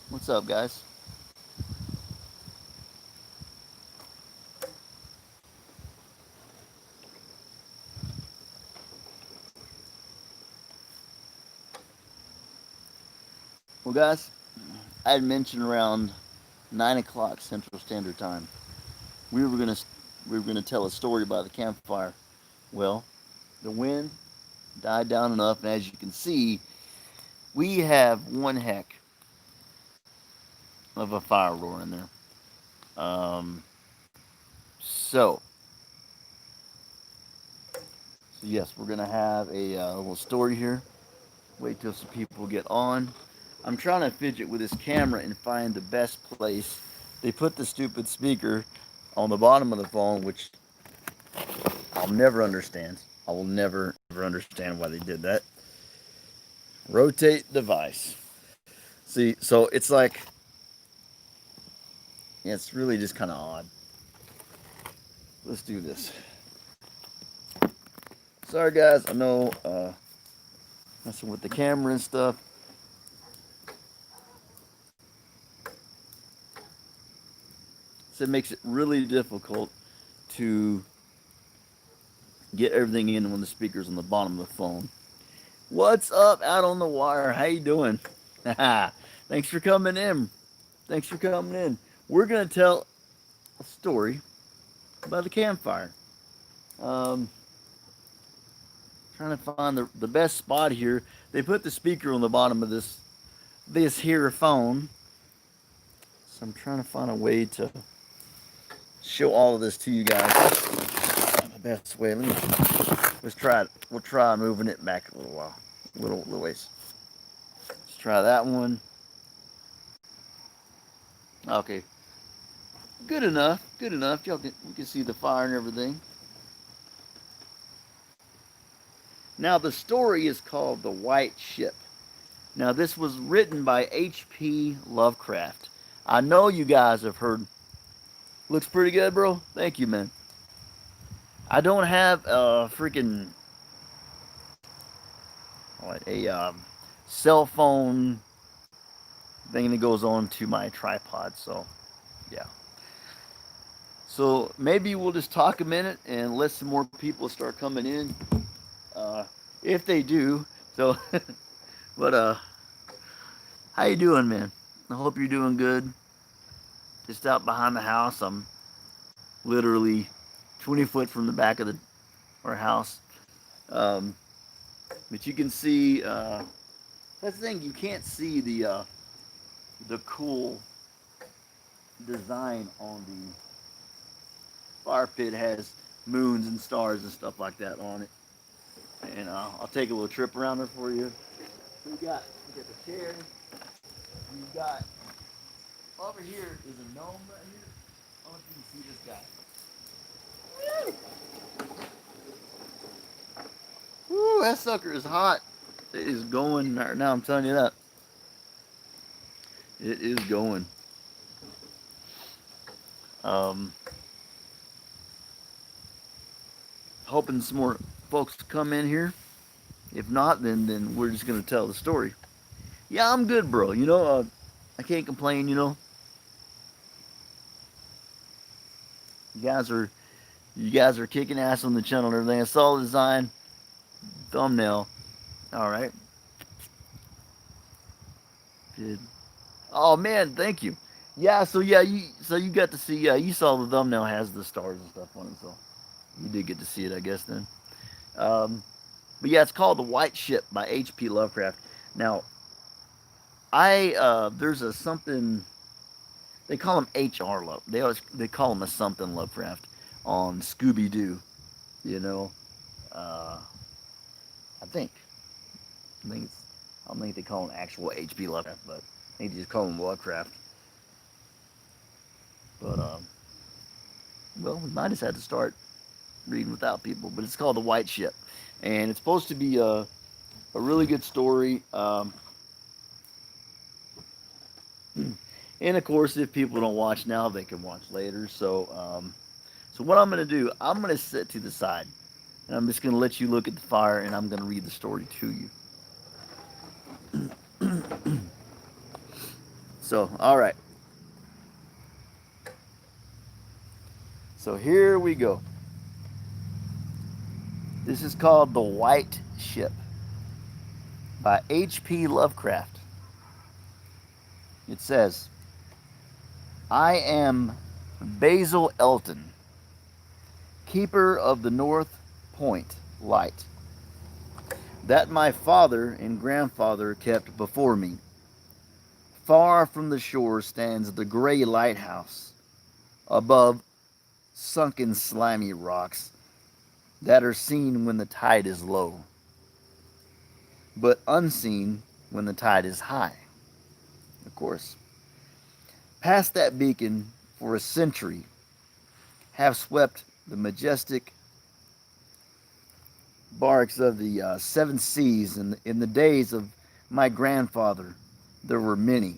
What's up, guys? Well, guys, I had mentioned around 9 o'clock Central Standard Time we were gonna we were gonna tell a story by the campfire. Well, the wind died down enough, and as you can see, we have one heck of a fire roaring there. So, yes, we're gonna have a little story here. Wait till some people get on. I'm trying to fidget with this camera and find the best place. They put the stupid speaker on the bottom of the phone, which I'll never understand. I will never ever understand why they did that. Rotate device. See, so it's like, yeah, it's really just kind of odd. Let's do this. Sorry, guys. I know messing with the camera and stuff. So it makes it really difficult to get everything in when the speaker's on the bottom of the phone. What's up out on the wire? How you doing? Thanks for coming in. Thanks for coming in. We're gonna tell a story about the campfire. Um, Trying to find the best spot here. They put the speaker on the bottom of this here phone. So I'm trying to find a way to show all of this to you guys. The best way. Let's try it. We'll try moving it back a little while, little ways. Let's try that one. Okay, good enough. Good enough. You can see the fire and everything. Now the story is called The White Ship. Now this was written by H.P. Lovecraft. I know you guys have heard. Looks pretty good, bro. Thank you, man. I don't have a freaking what cell phone thing that goes on to my tripod. So yeah. So maybe we'll just talk a minute and let some more people start coming in. If they do. So, but how you doing, man? I hope you're doing good. Just out behind the house. I'm literally 20 foot from the back of our house. Um, but you can see. That's the thing. You can't see the cool design on the fire pit. It has moons and stars and stuff like that on it. And I'll take a little trip around there for you. So we got the chair. You got over here is a gnome right here. I don't know if you can see this guy. Woo, that sucker is hot. It is going right now. I'm telling you that. It is going. Um, Hoping some more folks come in here. If not, then we're just gonna tell the story. Yeah, I'm good, bro. I can't complain. You guys are you guys are kicking ass on the channel and everything. I saw the design, thumbnail. All right, good. Oh man, thank you. Yeah, you got to see. Yeah, you saw the thumbnail has the stars and stuff on it, so you did get to see it, I guess. Then, um, but yeah, it's called The White Ship by H.P. Lovecraft. Now, I there's a something they call him H.R. Love. They call him a something Lovecraft on Scooby Doo. You know, uh, I think I think it's, I don't think they call him actual H.P. Lovecraft, but I think they just call him Lovecraft. But well, we might just have to start reading without people. But it's called The White Ship, and it's supposed to be a really good story. And of course, if people don't watch now, they can watch later. So what I'm going to do, I'm going to sit to the side, and I'm just going to let you look at the fire, and I'm going to read the story to you. So, all right. So here we go. This is called The White Ship by H.P. Lovecraft. It says, I am Basil Elton, keeper of the North Point light, that my father and grandfather kept before me. Far from the shore stands the gray lighthouse, above sunken slimy rocks that are seen when the tide is low, but unseen when the tide is high, of course. Past that beacon for a century have swept the majestic barks of the seven seas. In the days of my grandfather, there were many.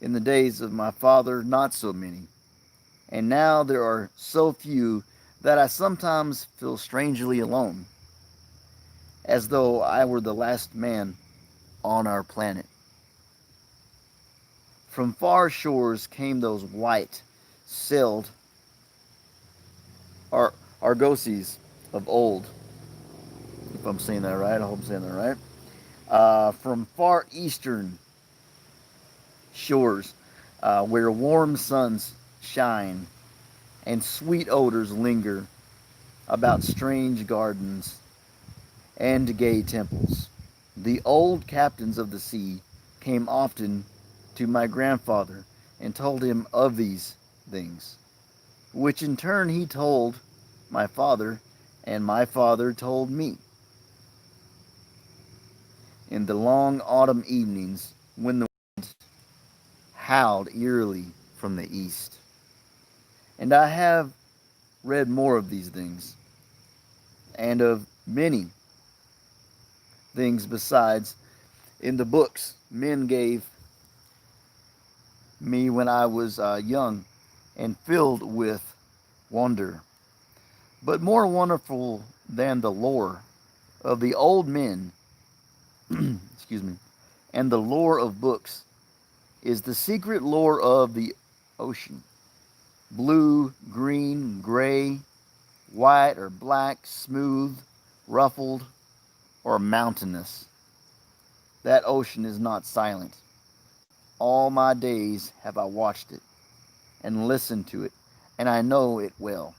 In the days of my father, not so many. And now there are so few that I sometimes feel strangely alone, as though I were the last man on our planet. From far shores came those white, sailed argosies of old, if I'm saying that right. I hope I'm saying that right. From far eastern shores, where warm suns shine and sweet odors linger about strange gardens and gay temples. The old captains of the sea came often to my grandfather and told him of these things, which in turn he told my father, and my father told me. In the long autumn evenings, when the wind howled eerily from the east. And I have read more of these things, and of many things besides, in the books men gave me when I was young and filled with wonder. But more wonderful than the lore of the old men, excuse me, and the lore of books is the secret lore of the ocean. Blue, green, gray, white or black, smooth, ruffled, or mountainous. That ocean is not silent. All my days have I watched it and listened to it, and I know it well.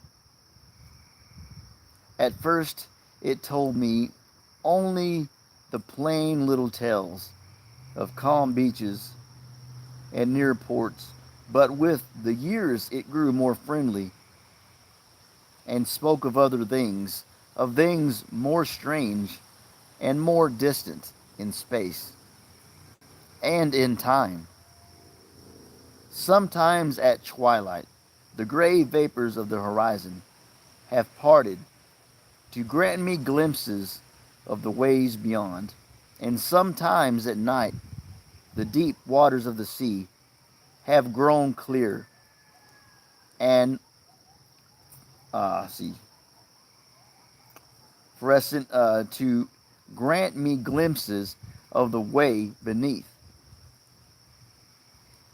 At first, it told me only the plain little tales of calm beaches and near ports, but with the years it grew more friendly and spoke of things more strange and more distant in space and in time. Sometimes at twilight, the gray vapors of the horizon have parted to grant me glimpses of the ways beyond, and sometimes at night, the deep waters of the sea have grown clear and see fluorescent to grant me glimpses of the way beneath.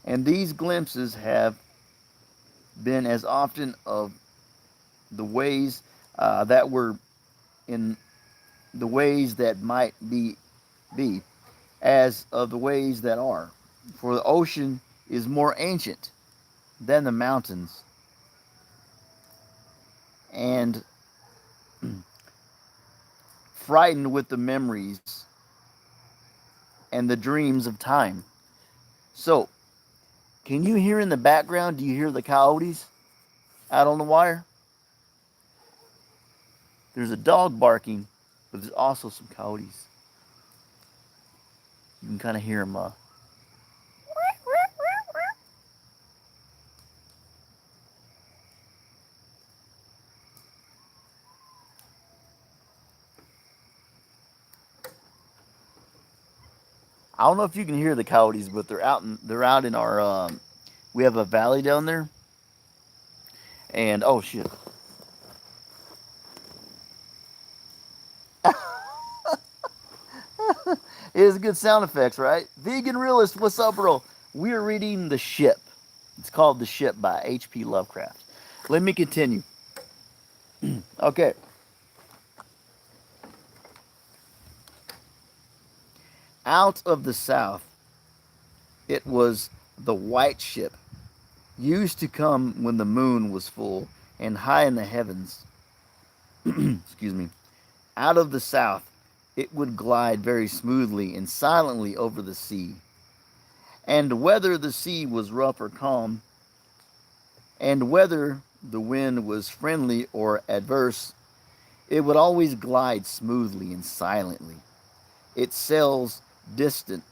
And these glimpses have been as often of the ways that were in the ways that might be as of the ways that are. For the ocean is more ancient than the mountains, and frightened with the memories and the dreams of time. So, can you hear in the background? Do you hear the coyotes out on the wire? There's a dog barking, but there's also some coyotes. You can kind of hear them. I don't know if you can hear the coyotes, but they're out in our. We have a valley down there, and oh shit. It is good sound effects, right? Vegan realist, what's up, bro? We're reading The Ship. It's called The Ship by H.P. Lovecraft. Let me continue. Okay. Out of the south, it was the white ship, used to come when the moon was full and high in the heavens. Excuse me. Out of the south, it would glide very smoothly and silently over the sea. And whether the sea was rough or calm, and whether the wind was friendly or adverse, it would always glide smoothly and silently. Its sails distant,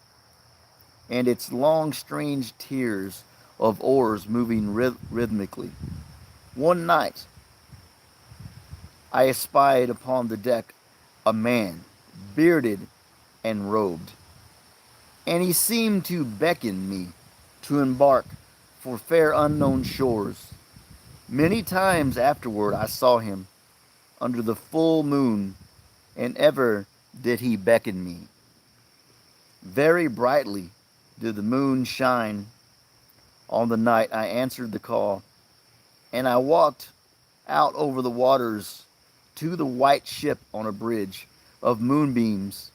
and its long, strange tiers of oars moving rhythmically. One night, I espied upon the deck a man, bearded and robed, and he seemed to beckon me to embark for fair unknown shores. Many times afterward I saw him under the full moon, and ever did he beckon me. Very brightly did the moon shine on the night I answered the call, and I walked out over the waters to the white ship on a bridge of moonbeams.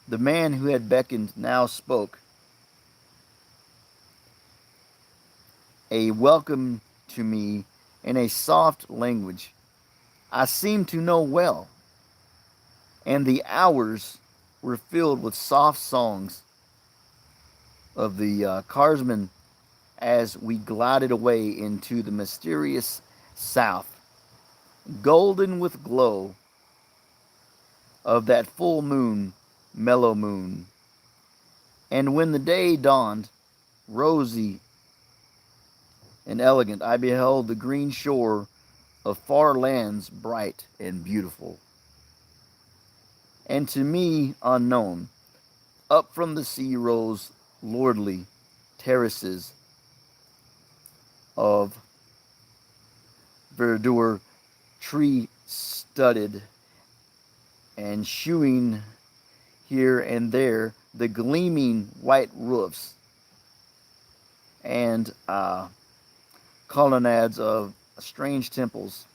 The man who had beckoned now spoke a welcome to me in a soft language I seemed to know well, and the hours were filled with soft songs of the carsman as we glided away into the mysterious south, golden with glow of that full moon, mellow moon. And when the day dawned, rosy and elegant, I beheld the green shore of far lands bright and beautiful. And to me unknown, up from the sea rose lordly terraces of verdure, tree studded, and shewing here and there the gleaming white roofs and colonnades of strange temples.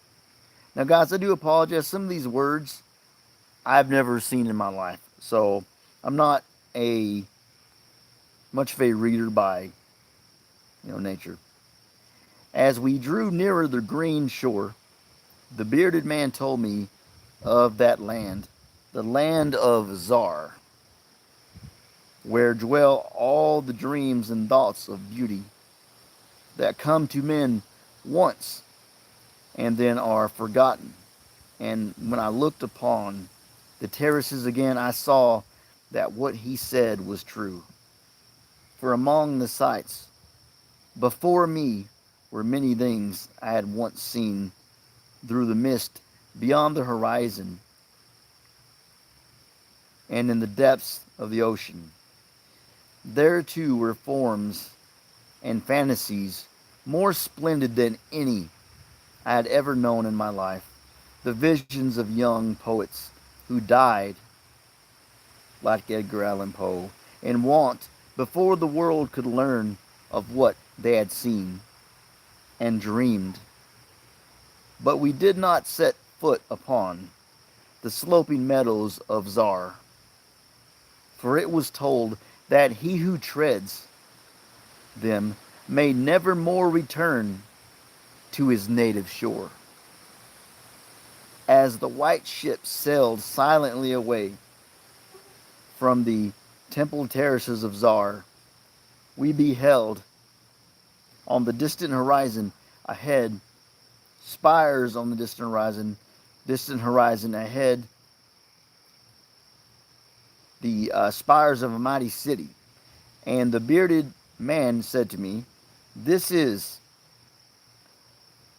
Now, guys, I do apologize. Some of these words I've never seen in my life, so I'm not a much of a reader by nature. As we drew nearer the green shore, the bearded man told me of that land, the land of Zar, where dwell all the dreams and thoughts of beauty that come to men once and then are forgotten. And when I looked upon the terraces again, I saw that what he said was true. For among the sights before me were many things I had once seen through the mist beyond the horizon and in the depths of the ocean. There too were forms and fantasies more splendid than any I had ever known in my life. The visions of young poets who died, like Edgar Allan Poe, in want before the world could learn of what they had seen and dreamed. But we did not set foot upon the sloping meadows of Zar, for it was told that he who treads them may never more return to his native shore. As the white ship sailed silently away from the temple terraces of Zar, we beheld on the distant horizon ahead, spires on the distant horizon ahead, the spires of a mighty city. And the bearded man said to me, "This is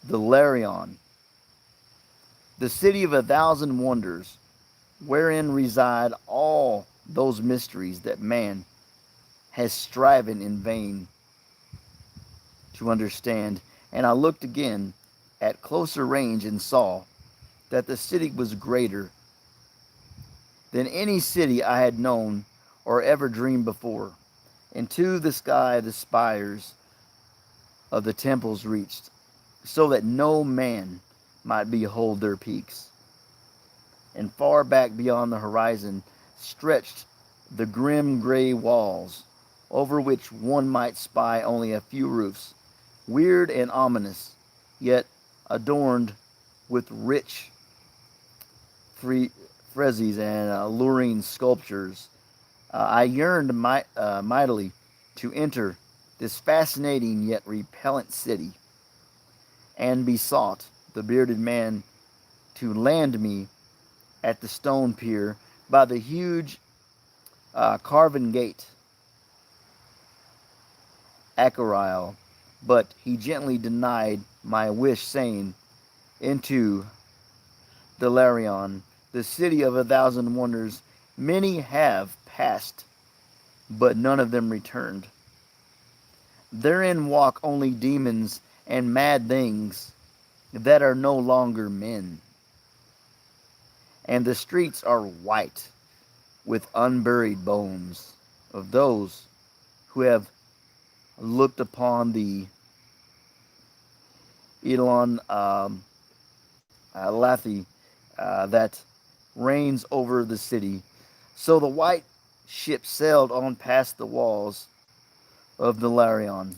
the Larion, the city of 1,000 wonders, wherein reside all those mysteries that man has striven in vain to understand." And I looked again at closer range and saw that the city was greater than any city I had known or ever dreamed before. and to the sky the spires of the temples reached, so that no man might behold their peaks. And far back beyond the horizon stretched the grim gray walls, over which one might spy only a few roofs, weird and ominous, yet adorned with rich friezes and alluring sculptures. I yearned mightily to enter this fascinating yet repellent city, and besought the bearded man to land me at the stone pier by the huge carven gate, Achariel, but he gently denied my wish, saying, "Into Delarion, the city of 1,000 wonders, many have passed, but none of them returned. Therein walk only demons and mad things that are no longer men, and the streets are white with unburied bones of those who have looked upon the Elon Lathi that reigns over the city." So the white ship sailed on past the walls of Delarion,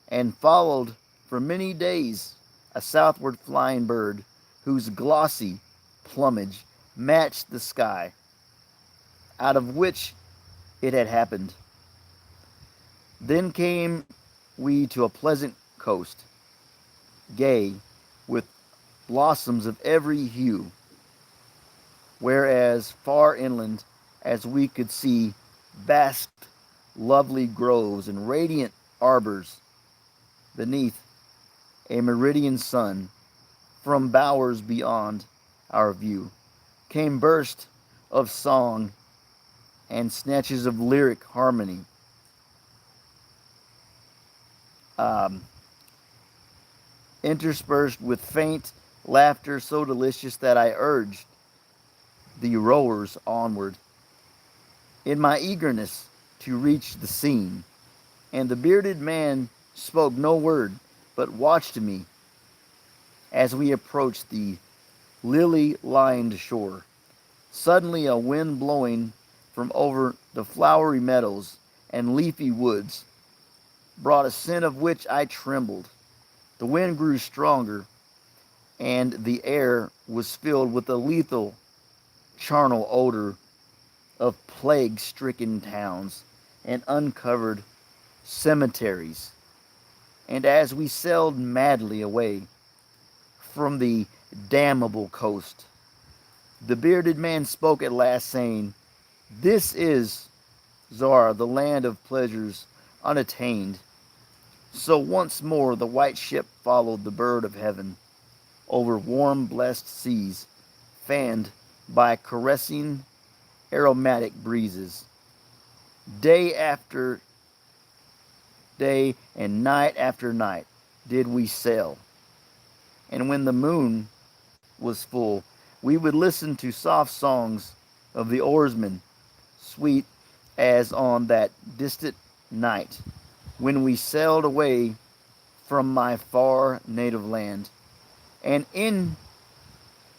and followed for many days a southward flying bird whose glossy plumage matched the sky out of which it had happened. Then came we to a pleasant coast, gay with blossoms of every hue, whereas far inland as we could see vast lovely groves and radiant arbors beneath a meridian sun. From bowers beyond our view came bursts of song and snatches of lyric harmony, um, interspersed with faint laughter so delicious that I urged the rowers onward in my eagerness to reach the scene. And the bearded man spoke no word, but watched me as we approached the lily-lined shore. Suddenly a wind blowing from over the flowery meadows and leafy woods brought a scent of which I trembled. The wind grew stronger, and the air was filled with a lethal charnel odor of plague-stricken towns and uncovered cemeteries. And as we sailed madly away from the damnable coast, the bearded man spoke at last, saying, "This is Zara, the land of pleasures unattained." So once more the white ship followed the bird of heaven over warm, blessed seas, fanned by caressing, aromatic breezes. Day after day and night after night did we sail, and when the moon was full, we would listen to soft songs of the oarsmen, sweet as on that distant night when we sailed away from my far native land. And in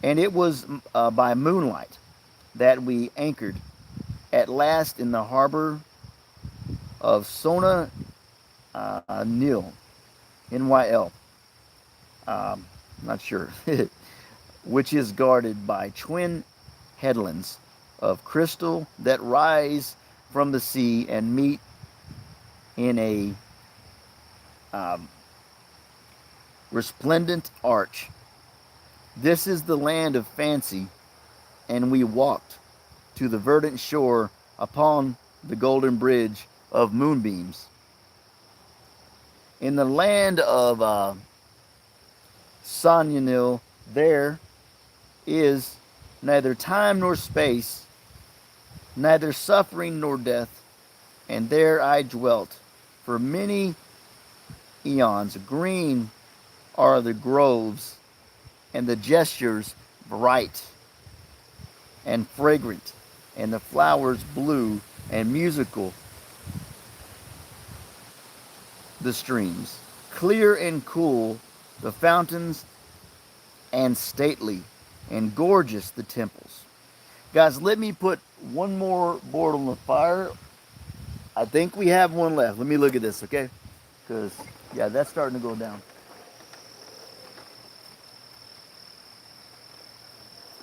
and it was by moonlight that we anchored at last in the harbor of Sona Nil, NYL. Not sure, which is guarded by twin headlands of crystal that rise from the sea and meet in a um, resplendent arch. This is the land of fancy, and we walked to the verdant shore upon the golden bridge of moonbeams. In the land of Sanyanil, there is neither time nor space, neither suffering nor death, and there I dwelt for many eons. Green are the groves, and the gestures bright and fragrant, and the flowers blue and musical, the streams, clear and cool the fountains, and stately and gorgeous the temples. Guys, let me put one more board on the fire. I think we have one left. Let me look at this, okay? Because, yeah, that's starting to go down.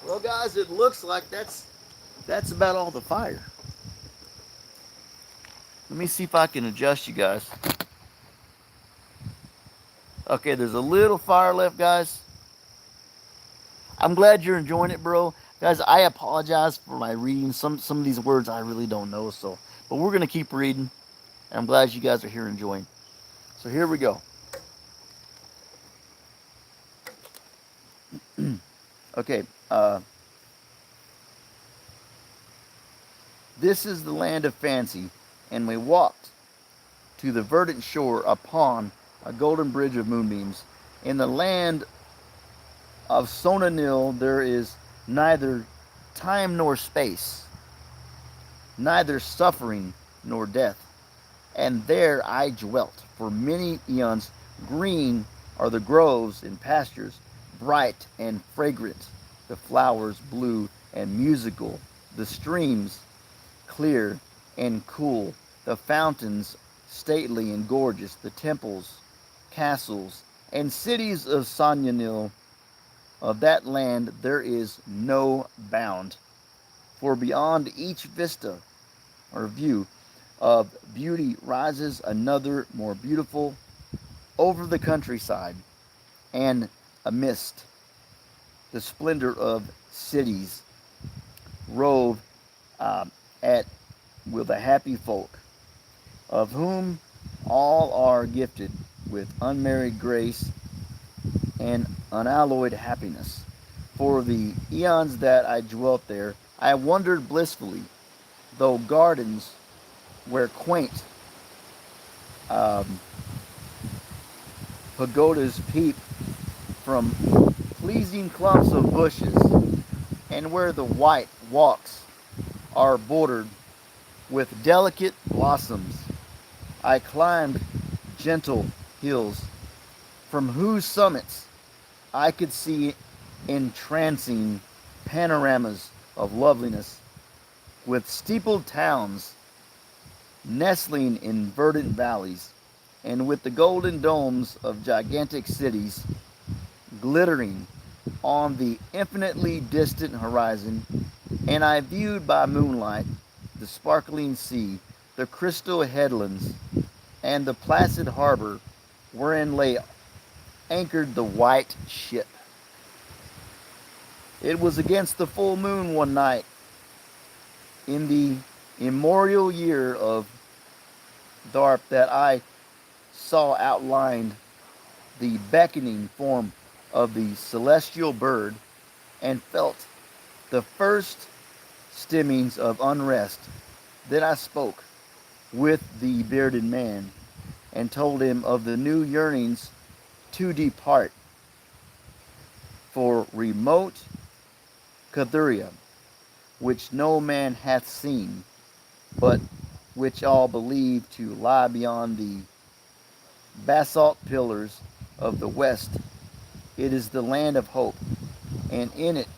Well, guys, it looks like that's about all the fire. Let me see if I can adjust you guys. Okay, there's a little fire left, guys. I'm glad you're enjoying it, bro. Guys, I apologize for my reading. Some of these words I really don't know, so but we're gonna keep reading. And I'm glad you guys are here enjoying. So here we go. Okay, this is the land of fancy, and we walked to the verdant shore upon a golden bridge of moonbeams. In the land of Sonanil there is neither time nor space, neither suffering nor death. And there I dwelt for many eons. Green are the groves and pastures, bright and fragrant, the flowers blue and musical, the streams clear and cool, the fountains stately and gorgeous, the temples, castles, and cities of Sanyanil. Of that land there is no bound. For beyond each vista or view of beauty rises another more beautiful over the countryside, and amidst the splendor of cities rove at with a happy folk, of whom all are gifted with unmarried grace and unalloyed happiness. For the eons that I dwelt there, I wandered blissfully, though gardens where quaint pagodas peep from pleasing clumps of bushes, and where the white walks are bordered with delicate blossoms. I climbed gentle hills, from whose summits I could see entrancing panoramas of loveliness, with steepled towns nestling in verdant valleys, and with the golden domes of gigantic cities glittering on the infinitely distant horizon. And I viewed by moonlight the sparkling sea, the crystal headlands, and the placid harbor wherein lay anchored the white ship. It was against the full moon one night in the immemorial year of Tharp that I saw outlined the beckoning form of the celestial bird, and felt the first stimmings of unrest. Then I spoke with the bearded man, and told him of the new yearnings to depart for remote Cathuria, which no man hath seen, but which all believe to lie beyond the basalt pillars of the west. It is the land of hope, and in it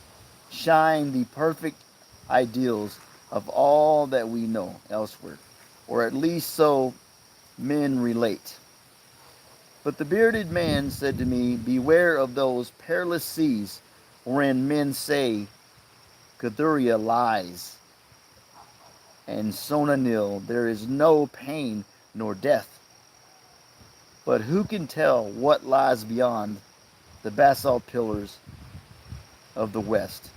shine the perfect ideals of all that we know elsewhere, or at least so men relate. But the bearded man said to me, beware of those perilous seas wherein men say Cathuria lies, and Sonanil there is no pain nor death. But who can tell what lies beyond the basalt pillars of the west?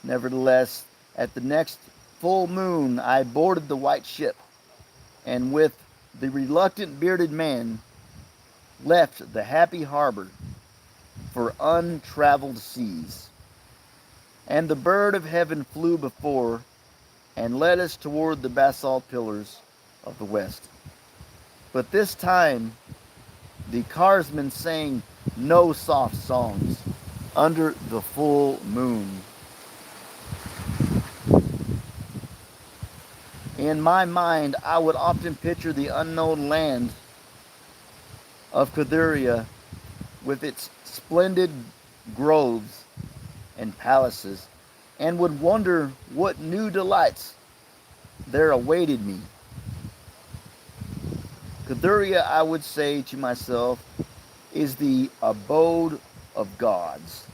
Nevertheless, at the next full moon I boarded the white ship, and with the reluctant bearded man left the happy harbor for untraveled seas. And the bird of heaven flew before and led us toward the basalt pillars of the west. But this time the carsman sang no soft songs under the full moon. In my mind, I would often picture the unknown land of Cathuria with its splendid groves and palaces, and would wonder what new delights there awaited me. Cathuria, I would say to myself, is the abode of gods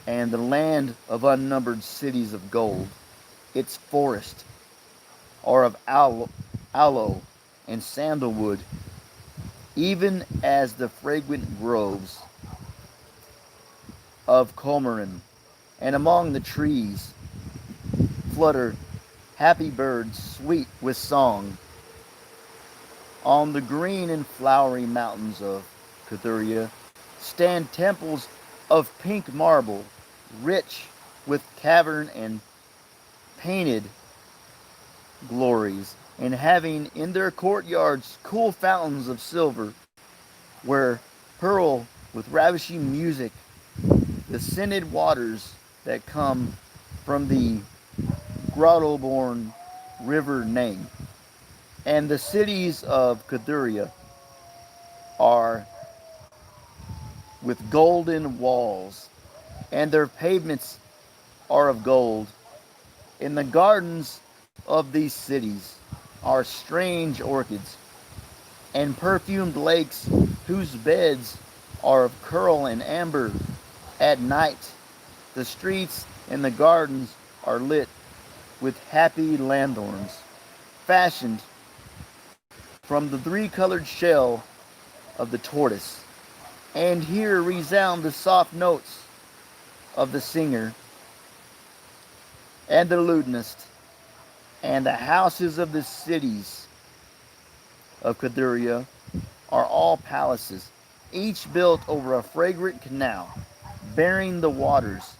and the land of unnumbered cities of gold. Its forests are of aloe and sandalwood, even as the fragrant groves of Comorin. And among the trees flutter happy birds sweet with song. On the green and flowery mountains of Cathuria stand temples of pink marble, rich with cavern and painted glories, and having in their courtyards cool fountains of silver, where purl with ravishing music the scented waters that come from the grotto-born river Name. And the cities of Cathuria are with golden walls, and their pavements are of gold. In the gardens of these cities are strange orchids and perfumed lakes whose beds are of coral and amber. At night, the streets and the gardens are lit with happy lanthorns, fashioned from the three-colored shell of the tortoise. And here resound the soft notes of the singer and the lutenist, and the houses of the cities of Cathuria are all palaces, each built over a fragrant canal, bearing the waters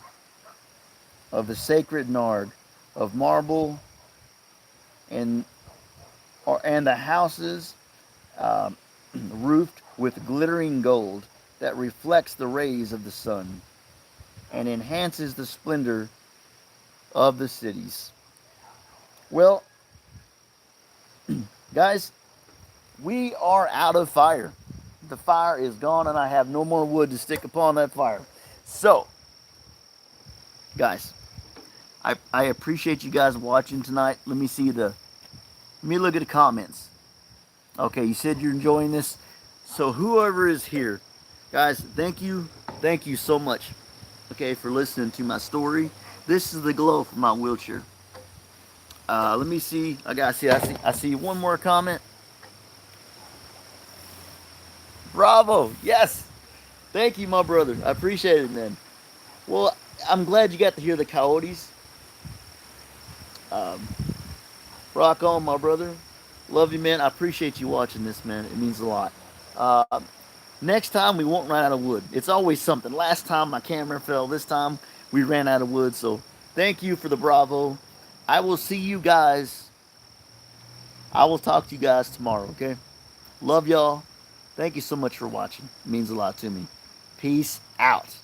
of the sacred nard of marble, and the houses um, roofed with glittering gold that reflects the rays of the sun and enhances the splendor of the cities. Well, guys, we are out of fire. The fire is gone, and I have no more wood to stick upon that fire. So, guys, I appreciate you guys watching tonight. Let me look at the comments. Okay, you said you're enjoying this. So whoever is here, guys, thank you so much. Okay, for listening to my story. This is the glow from my wheelchair. Let me see. I see one more comment. Bravo. Yes. Thank you, my brother. I appreciate it, man. Well, I'm glad you got to hear the coyotes. Um, rock on, my brother. Love you, man. I appreciate you watching this, man. It means a lot. Uh, Next time, we won't run out of wood. It's always something. Last time, my camera fell. This time, we ran out of wood. So, thank you for the bravo. I will see you guys. I will talk to you guys tomorrow, okay? Love y'all. Thank you so much for watching. It means a lot to me. Peace out.